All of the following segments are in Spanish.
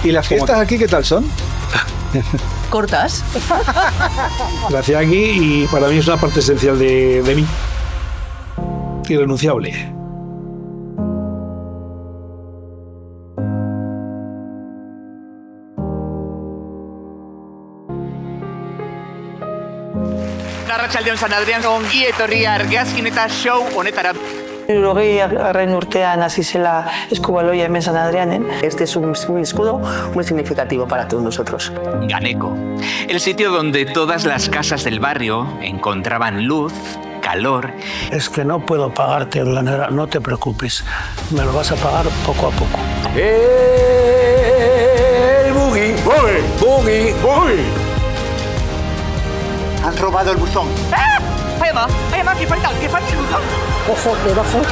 ¿Y las fiestas aquí qué tal son? Cortas. Nací aquí y para mí es una parte esencial de mí. Irrenunciable. Arratsaldeon San Adrián ongi etorri argazkin eta show honetara. 80. urtean hasi zela eskubaloia hemen San Adrianen. Este es un escudo muy significativo para todos nosotros. Ganeco, el sitio donde todas las casas del barrio encontraban luz, calor. Es que no puedo pagarte la nera, no te preocupes, me lo vas a pagar poco a poco. ¡El buggy! ¡Buggy! ¡Buggy! ¡Buggy! Han robado el buzón. ¡Ah! ¡Ay, mamá! ¡Que falta el buzón! Ojo, debajo.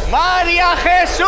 ¡María Jesús!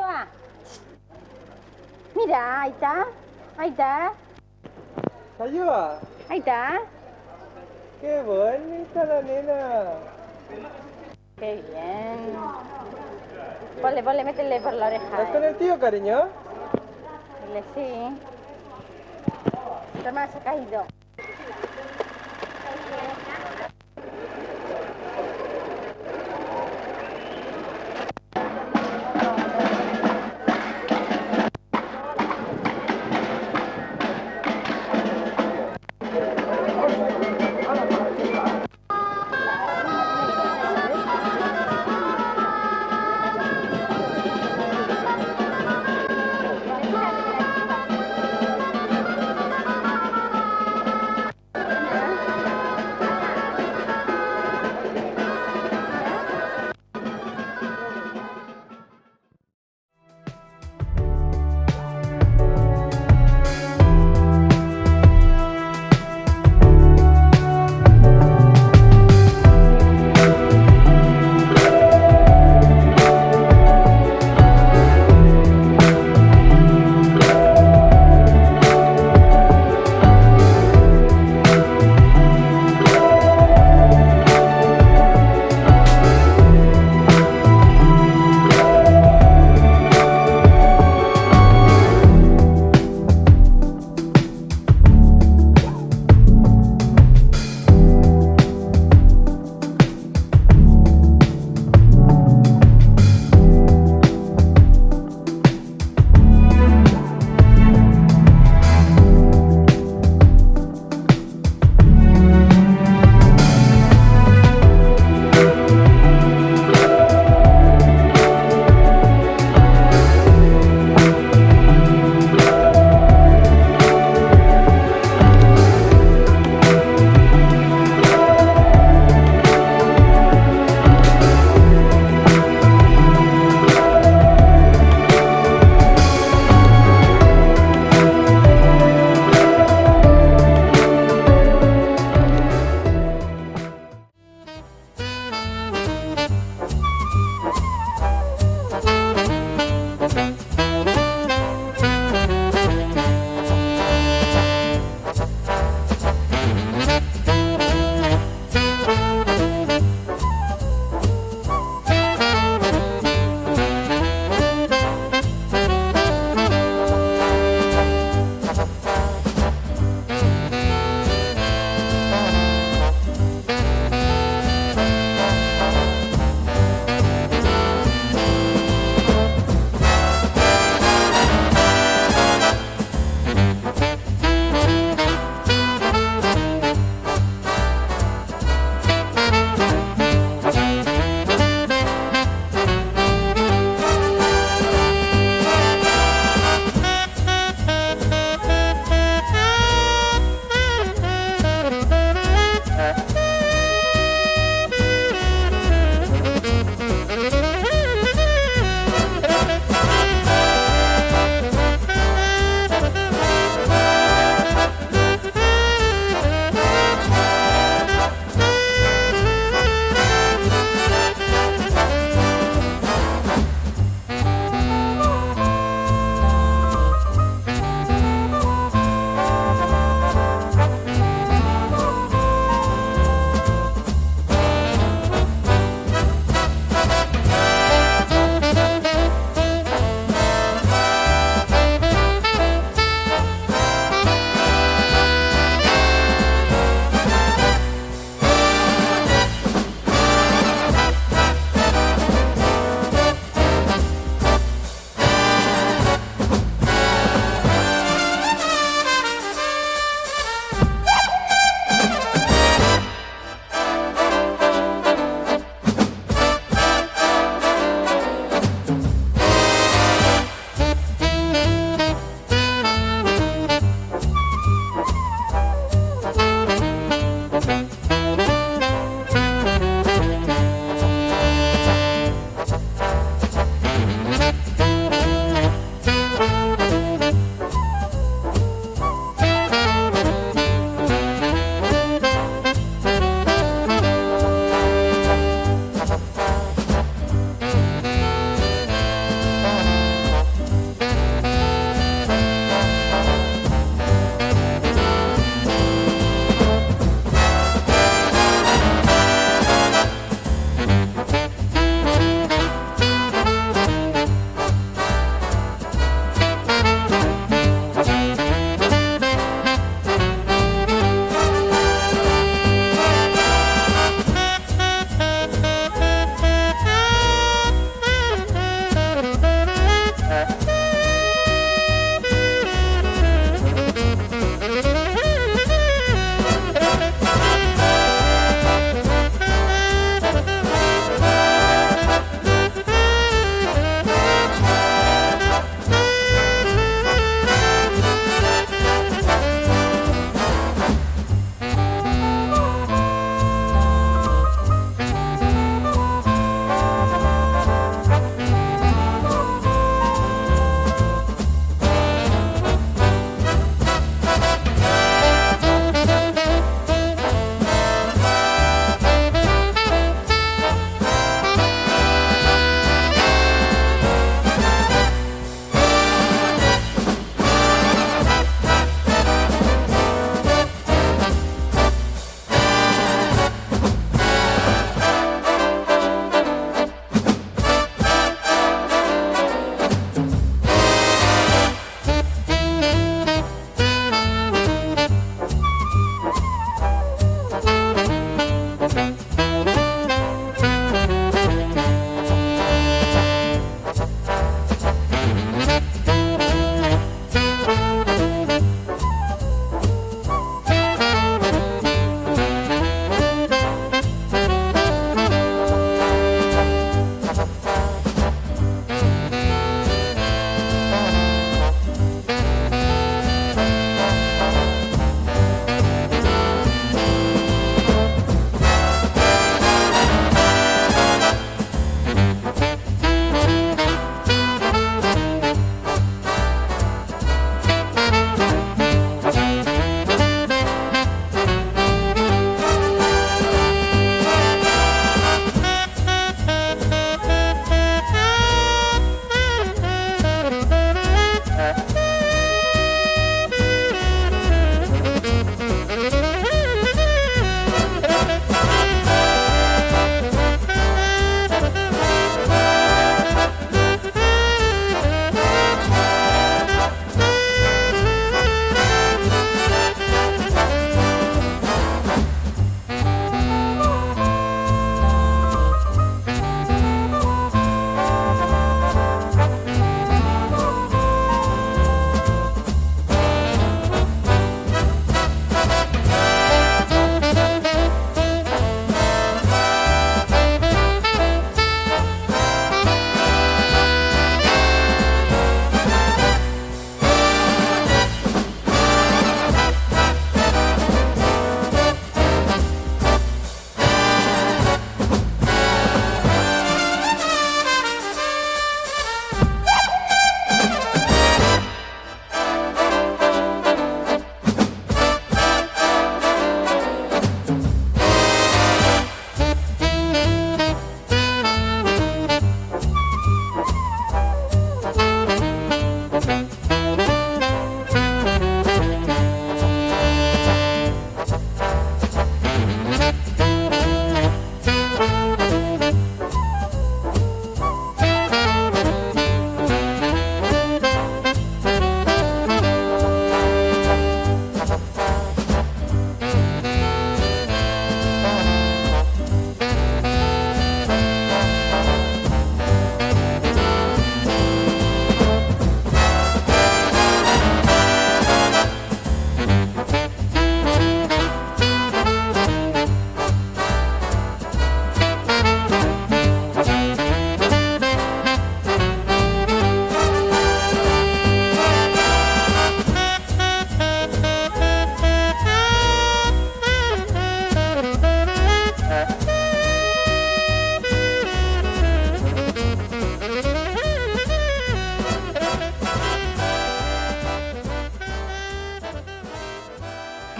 va. Mira, ahí está. Ahí está. Ayuda. Ahí está. Qué bonita la nena. Qué bien. Ponle, métele por la oreja. ¿Estás con el tío, cariño? Dile sí. Toma, se ha caído.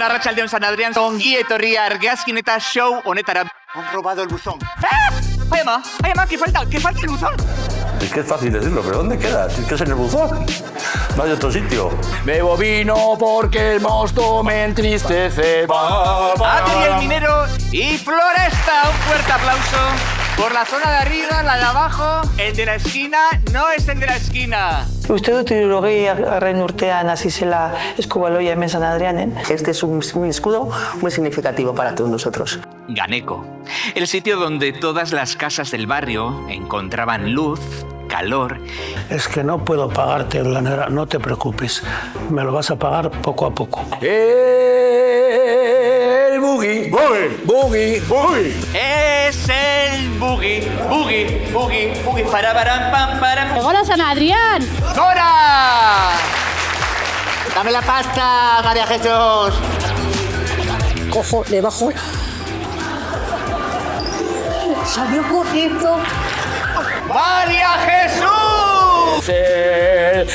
Arratsaldeon San Adrián, ongi etorria argazkin eta show honetara. Han robado el buzón. ¡Ay, ama, que falta el buzón! Es que es fácil decirlo, pero ¿dónde quedas? Es que es en el buzón. No hay otro sitio. Bebo vino porque el mosto me entristece. Adri el minero y Floresta. Un fuerte aplauso. Por la zona de arriba, la de abajo, el de la esquina no es el de la esquina. Uste dut hirurogei arren urtean hasi zela eskubaloia hemen San Adrianen. Este es un escudo muy significativo para todos nosotros. Ganeco, el sitio donde todas las casas del barrio encontraban luz, calor. Es que no puedo pagarte la negra, no te preocupes. Me lo vas a pagar poco a poco. El boogie, boogie, boogie, boogie. Es el boogie, boogie, boogie, boogie. Para, pam, para. ¡Hola, San Adrián! ¡Dora! ¡Dame la pasta, María Jesús! Cojo, le bajo. Salió corriendo. ¡María Jesús! El